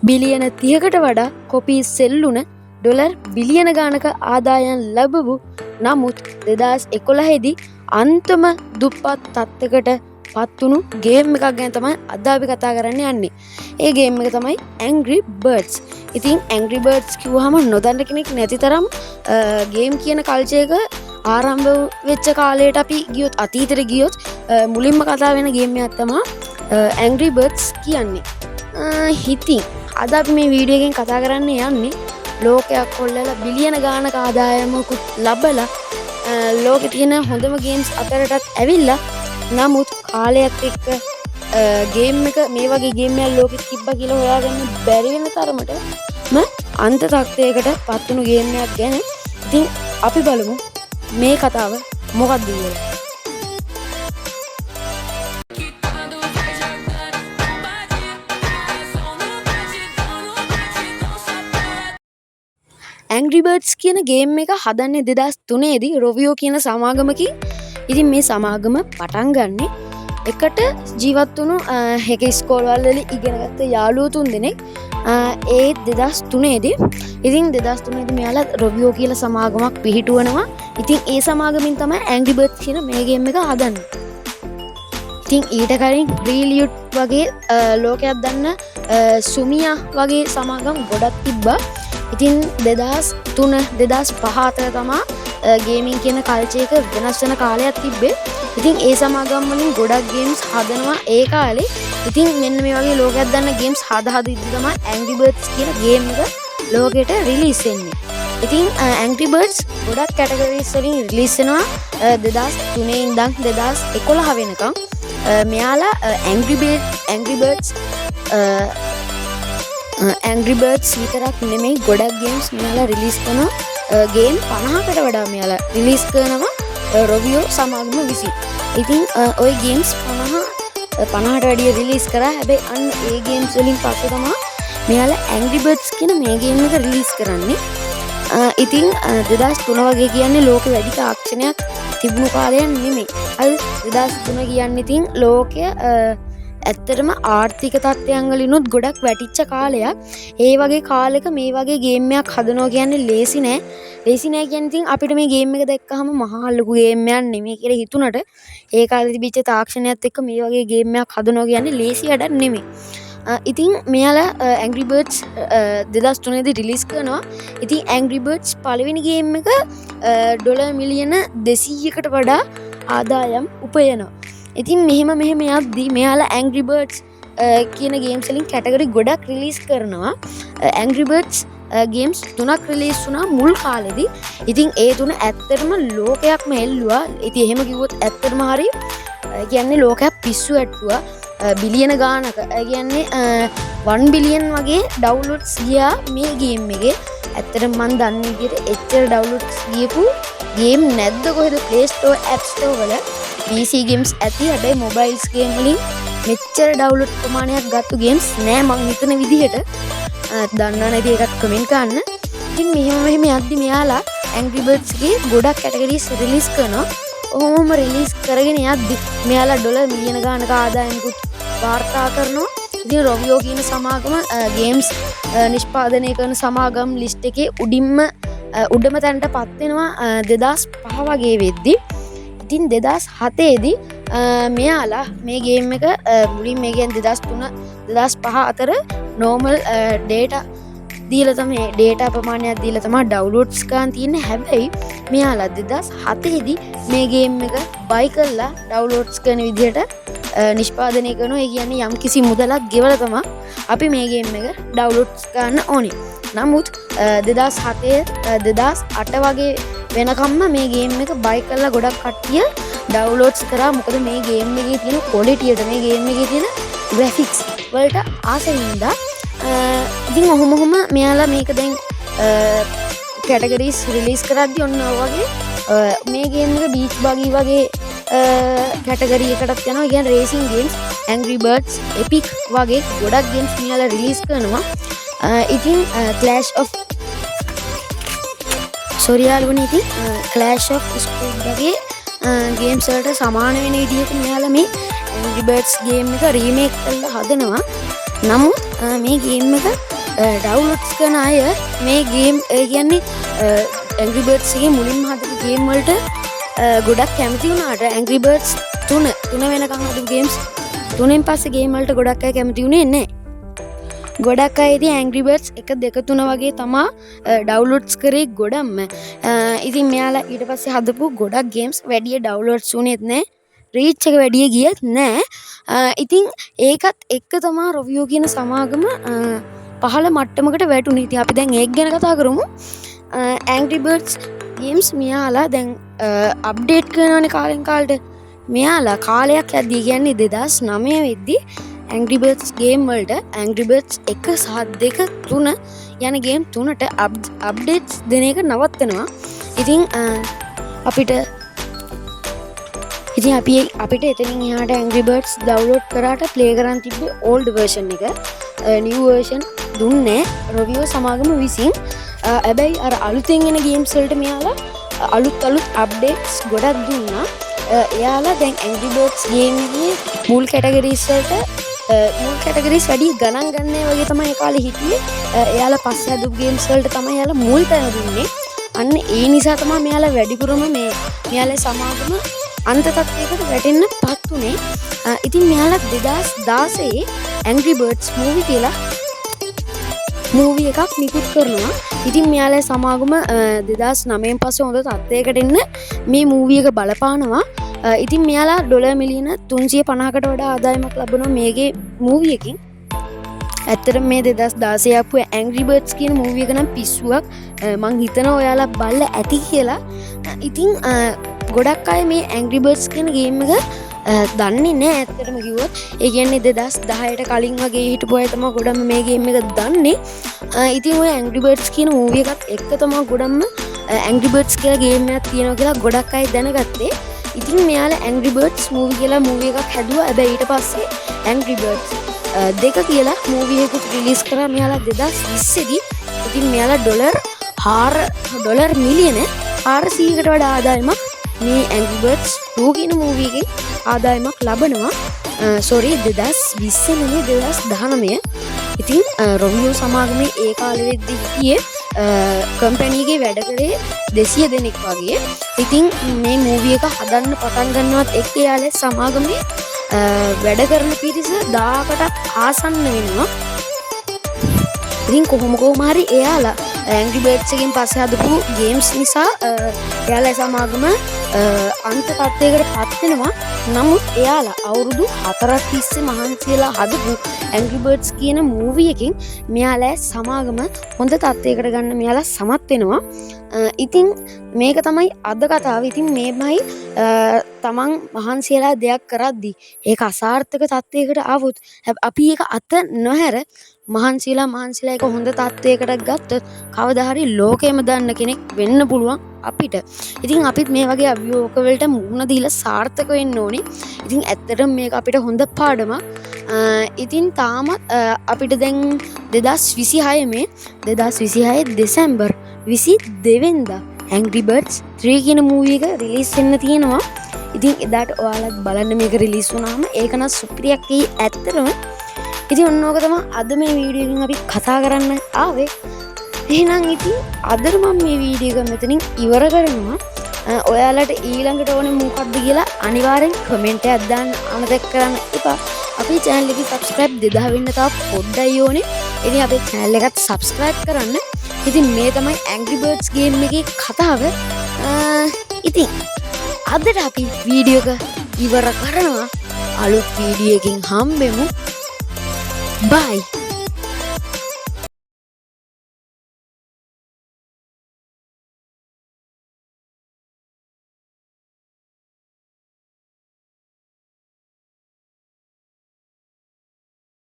බිලියන 30කට වඩා copy සෙල්ලුන dollar බිලියන ගානක ආදායම් ලැබපු නමුත් 2011 දී අන්තිම දුප්පත් තත්ත්වයකට පත්වුණු ගේම් එකක් ගැන තමයි අද අපි කතා කරන්න යන්නේ. ඒ ගේම් එක තමයි Angry Birds. ඉතින් Angry Birds කිව්වහම නොදන්න කෙනෙක් නැති තරම් ගේම් කියන කල්චර් එක ආරම්භ වෙච්ච කාලයට අපි ගියොත් අතීතෙට ගියොත් මුලින්ම කතා වෙන ගේම් එකක් තමයි Angry Birds කියන්නේ. හිතින් අද අපි මේ වීඩියෝ එකෙන් කතා කරන්න යන්නේ ලෝකයක් කොල්ලලා බිලියන ගානක ආදායමකුත් ලබලා ලෝකේ තියෙන හොඳම ගේම්ස් අතරටත් ඇවිල්ලා නමුත් කාලයත් එක්ක ගේම් එක මේ වගේ ගේම් එකක් ලෝකෙ තිබ්බා කියලා හොයාගන්න බැරි වෙන තරමටම අන්ත තත්ත්වයකට පත් වුණු ගේම් එකක් ගැන. ඉතින් අපි බලමු මේ කතාව මොකක්ද කියලා. Angry Birds කියන ගේම් එක හදන්නේ 2003 දී රොවියෝ කියන සමාගමකින්. ඉතින් මේ සමාගම පටන් ගන්නේ එකට ජීවත් වුණු එක ඉස්කෝලවල ඉගෙනගත්ත යාළුවෝ තුන් දෙනෙක් ඒ 2003 දී. ඉතින් 2003 දී මෙයාලා රොවියෝ කියලා සමාගමක් පිහිටුවනවා. ඉතින් ඒ සමාගමෙන් තමයි Angry Birds කියන මේ ගේම් එක හදන්නේ. ඉතින් ඊට කලින් රීලියුට් වගේ ලෝකයක් දන්න සුමියා වගේ සමාගම් ගොඩක් තිබ්බා. ඉතින් 2003 2005 අතර තමා ගේමින් කියන කල්චර් එක වෙනස් වෙන කාලයක් තිබ්බේ. ඉතින් ඒ සමාගම් වලින් ගොඩක් ගේම්ස් හදනවා ඒ කාලේ. ඉතින් මෙන්න මේ වගේ ලෝකයක් දන්න ගේම්ස් හදා ඉද්දි තමයි Angry Birds කියන ගේම් එක ලෝකෙට රිලීස් වෙන්නේ. ඉතින් Angry Birds ගොඩක් කැටගරිස් වලින් රිලීස් වෙනවා 2003 ඉඳන් 2011 වෙනකම්. මෙයාලා Angry Birds විතරක් නෙමෙයි ගොඩක් ගේම්ස් මෙයාලා රිලීස් කරනවා. ගේම් 50කට වඩා මෙයාලා රිලීස් කරනවා රොවියෝ සමාගම විසින්. ඉතින් ওই ගේම්ස් 50ට වැඩිය රිලීස් කරා. හැබැයි අන්න ඒ ගේම්ස් වලින් පස්සේ තමයි මෙයාලා Angry Birds කියන මේ ගේම් එක රිලීස් කරන්නේ. ඉතින් 2003 වගේ කියන්නේ ලෝකෙ වැඩි තාක්ෂණයක් තිබුණු කාලයක් නෙමෙයි. අද 2003 කියන්නේ ඉතින් ලෝකය ඇත්තටම ආර්ථික තත්ත්වයන් වලිනුත් ගොඩක් වැටිච්ච කාලයක්. ඒ වගේ කාලෙක මේ වගේ ගේම් එකක් හදනවා කියන්නේ ලේසි නෑ. ලේසි නෑ කියන්නේ ඉතින් අපිට මේ ගේම් එක දැක්කහම මහා ලොකු ගේම් එකක් නෙමෙයි කියලා හිතුණට ඒ කාලේ තිබිච්ච තාක්ෂණයත් එක්ක මේ වගේ ගේම් එකක් හදනවා කියන්නේ ලේසි වැඩක් නෙමෙයි. ඉතින් මෙයාලා Angry Birds 2003 දී රිලීස් කරනවා. ඉතින් Angry Birds පළවෙනි ගේම් එක ඩොලර් මිලියන 200කට වඩා ආදායම් උපයනවා. ඉතින් මෙහෙම යද්දී මෙයාලා Angry Birds කියන ගේම්ස් වලින් කැටගරි ගොඩක් රිලීස් කරනවා. Angry Birds ගේම්ස් 3ක් රිලීස් වුණා මුල් කාලෙදී. ඉතින් ඒ තුන ඇත්තටම ලෝකයක්ම එල්ලුවා. ඉතින් එහෙම කිව්වොත් ඇත්තටම හරි කියන්නේ ලෝකයක් පිස්සු ඇට්ටුවා. බිලියන ගානක කියන්නේ 1 බිලියන් වගේ ඩවුන්ලෝඩ්ස් ගියා මේ ගේම් එකේ. ඇත්තටම මම දන්නේ විදිහට එච්චර ඩවුන්ලෝඩ්ස් ගියපු ගේම් නැද්ද කොහෙද Play Store App Store වල. PC games ඇති. හැබැයි mobiles game වලින් මෙච්චර download ප්‍රමාණයක් ගත්තු games නෑ මං හිතන විදිහට. දන්නා නැති එකක් කමෙන්ට් කරන්න. ඉතින් මෙහෙම යද්දි මෙයාලා Angry Birds ගේ ගොඩක් categories රිලීස් කරනවා. ඔහොම රිලීස් කරගෙන යද්දි මෙයාලා ඩොලර් මිලියන ගානක ආදායමකුත් වාර්තා කරනවා. ඉතින් රොවියෝ කියන සමාගම games නිෂ්පාදනය කරන සමාගම් list එකේ උඩම තැනටපත් වෙනවා 2005 වගේ වෙද්දි. ඉතින් 2007 දී මෙයාලා මේ ගේම් එක මුලින් මේ කියන්නේ 2003 2005 අතර normal data දීලා තමයි data ප්‍රමාණයක් දීලා තමයි downloads ගන්න තියෙන්නේ. හැබැයි මෙයාලා 2007 දී මේ ගේම් එක buy කරලා downloads කරන විදිහට නිෂ්පාදනය කරනවා. ඒ කියන්නේ යම් කිසි මුදලක් ගෙවලා තමයි අපි මේ ගේම් එක downloads ගන්න ඕනේ. නමුත් 2007 2008 වගේ වෙනකම්ම මේ ගේම් එක buy කරලා ගොඩක් කට්ටිය downloads කරා. මොකද මේ ගේම් එකේ තියෙන quality-ට මේ ගේම් එකේ තියෙන graphics වලට ආසෙන්දා. ඉතින් ඔහොම මෙයාලා මේක දැන් categories release කරද්දී ඔන්න වගේ මේ ගේම් එක beach buggy වගේ category එකටත් යනවා. ඒ කියන්නේ racing games Angry Birds Epic වගේ ගොඩක් games මෙයාලා release කරනවා. ඉතින් Clash of Squad වගේ ගේම්ස් වලට සමාන වෙන විදිහට මෙයාලා මේ Angry Birds ගේම් එක රීමේක් කරලා හදනවා. නමුත් මේ ගේම් එක ඩවුන්ලෝඩ්ස් කරන අය මේ ගේම් කියන්නේ Angry Birds එකේ මුලින්ම හදපු ගේම් වලට ගොඩක් කැමති වුණාට Angry Birds 3 වෙනකන් හදපු ගේම්ස් 3න් පස්සේ ගේම් වලට ගොඩක් අය කැමති වුණේ නැහැ. ගොඩක් අය ඉතින් Angry Birds 1 2 3 වගේ තමා ඩවුන්ලෝඩ්ස් කරේ ගොඩක්ම. ඉතින් මෙයාලා ඊට පස්සේ හදපු ගොඩක් ගේම්ස් වැඩි ඩවුන්ලෝඩ්ස් වුණේත් නැහැ. රීච් එක වැඩි ගියත් නැහැ. ඉතින් ඒකත් එක්ක තමා රිවියු කියන සමාගම පහළ මට්ටමකට වැටුණේ. ඉතින් අපි දැන් ඒක ගැන කතා කරමු. Angry Birds games මෙයාලා දැන් අප්ඩේට් කරනවානේ කාලෙන් කාලට. මෙයාලා කාලයක් යද්දී කියන්නේ 2009 වෙද්දී Angry Birds game වලට Angry Birds 1 සහ 2 3 යන game 3ට අප්ඩේට්ස් දෙන එක නවත්තනවා. ඉතින් අපිට එතනින් එහාට Angry Birds download කරාට play කරන් තිබ්බේ old version එක. new version දුන්නේ රිවියු සමාගම විසින්. හැබැයි අර අලුතෙන් එන games වලට මෙයාලා අලුත් අප්ඩේට්ස් ගොඩක් දුන්නා. එයාලා දැන් Angry Birds game එකේ මුල් කැටගරිස් වලට මුල් කැටගරිස් වැඩි ගණන් ගන්නෑ වගේ තමයි ඒ කාලේ හිටියේ. එයාලා පස්සේ හදපු games වලට තමයි එයාලා මුල් තැන දුන්නේ. අන්න ඒ නිසා තමයි මෙයාලා වැඩිපුරම මෙයාලා සමාගම අන්ත තත්ත්වයකට වැටෙන්න පත් උනේ. ඉතින් මෙයාලා 2016 Angry Birds movie කියලා එකක් නිකුත් කරනවා. ඉතින් මෙයාලා සමාගම 2009න් පස්සේ හොඳ තත්ත්වයකට එන්න මේ මූවී එක බලපානවා. ඉතින් මෙයාලා ඩොලර් මිලියන 350කට වඩා ආදායමක් ලබනවා මේකේ මූවී එකකින්. ඇත්තටම මේ 2016 ආපු Angry Birds කියන මූවී එක නම් පිස්සුවක්. මං හිතනවා ඔයාලා බලලා ඇති කියලා. ඉතින් ගොඩක් අය මේ Angry Birds කියන ගේම් එක දන්නේ නැහැ ඇත්තටම කිව්වොත්. ඒ කියන්නේ 2010ට කලින් වගේ හිටපු අය තමයි ගොඩම මේ ගේම් එක දන්නේ. ඉතින් ඔය Angry Birds කියන මූවී එකත් එක්ක තමයි ගොඩම Angry Birds කියලා ගේම් එකක් තියෙනවා කියලා ගොඩක් අය දැනගත්තේ. ඉතින් මෙයාලා Angry Birds movie කියලා මූවී එකක් හැදුවා. හැබැයි ඊට පස්සේ Angry Birds 2 කියලා මූවී එකක් රිලීස් කරා මෙයාලා 2020 දී. ඉතින් මෙයාලා ඩොලර් මිලියන 400කට වඩා ආදායමක් මේ Angry Birds 2 කියන මූවී එකේ ආදායමක් ලබනවා. 2020 නෙමෙයි 2019. ඉතින් රිවියු සමාගමේ ඒ කාලෙ වෙද්දී හිටියේ කම්පැනි එකේ වැඩ කරේ 200 දෙනෙක් වගේ. ඉතින් මේ මූවී එක හදන්න පටන් ගන්නවත් එක්ක යාලේ සමාගමේ වැඩ කරන පිරිස 1000කට ආසන්න වෙනවා. ඉතින් කොහොම හරි එයාලා Angry Birds එකෙන් පස්සේ හදපු games නිසා එයාලා සමාගම අන්ත තත්ත්වයකට පත් වෙනවා. නමුත් එයාලා අවුරුදු 4ක් තිස්සේ මහන්සියලා හදපු Angry Birds කියන මූවී එකෙන් මෙයාලා සමාගම හොඳ තත්ත්වයකට ගන්න මෙයාලා සමත් වෙනවා. ඉතින් මේක තමයි අද කතාව. ඉතින් මේමයි තමන් මහන්සියලා දෙයක් කරද්දී ඒක අසාර්ථක තත්ත්වයකට ආවොත් අපි ඒක අත නොහැර මහන්සියලා එක හොඳ තත්ත්වයකට ගත්තොත් කවදා හරි ලෝකෙම දන්න කෙනෙක් වෙන්න පුළුවන් අපිට. ඉතින් අපිත් මේ වගේ අභියෝග වලට මුහුණ දීලා සාර්ථක වෙන්න ඕනේ. ඉතින් ඇත්තටම මේක අපිට හොඳ පාඩමක්. ඉතින් තාමත් අපිට දැන් 2026 දෙසැම්බර් 22 වෙනිදා Angry Birds 3 කියන මූවී එක රිලීස් වෙන්න තියෙනවා. ඉතින් එදාට ඔයාලත් බලන්න මේක රිලීස් වුණාම ඒක නම් සුපිරියක් වෙයි ඇත්තටම. ඉතින් ඔන්න ඕක තමයි අද මේ වීඩියෝ එකෙන් අපි කතා කරන්න ආවේ. එහෙනම් ඉතින් අදට මම මේ වීඩියෝ එක මෙතනින් ඉවර කරනවා. ඔයාලට ඊළඟට ඕනේ මොකක්ද කියලා අනිවාර්යෙන් කමෙන්ට් එකක් දාන්න අමතක කරන්න එපා. අපේ channel එක subscribe 2000 වෙන්න තව පොඩ්ඩයි ඕනේ. ඉතින් අපේ channel එකත් subscribe කරන්න. ඉතින් මේ තමයි Angry Birds game එකේ කතාව. ඉතින් අදට අපි වීඩියෝ එක ඉවර කරනවා. අලුත් වීඩියෝ එකකින් හම්බෙමු. Bye.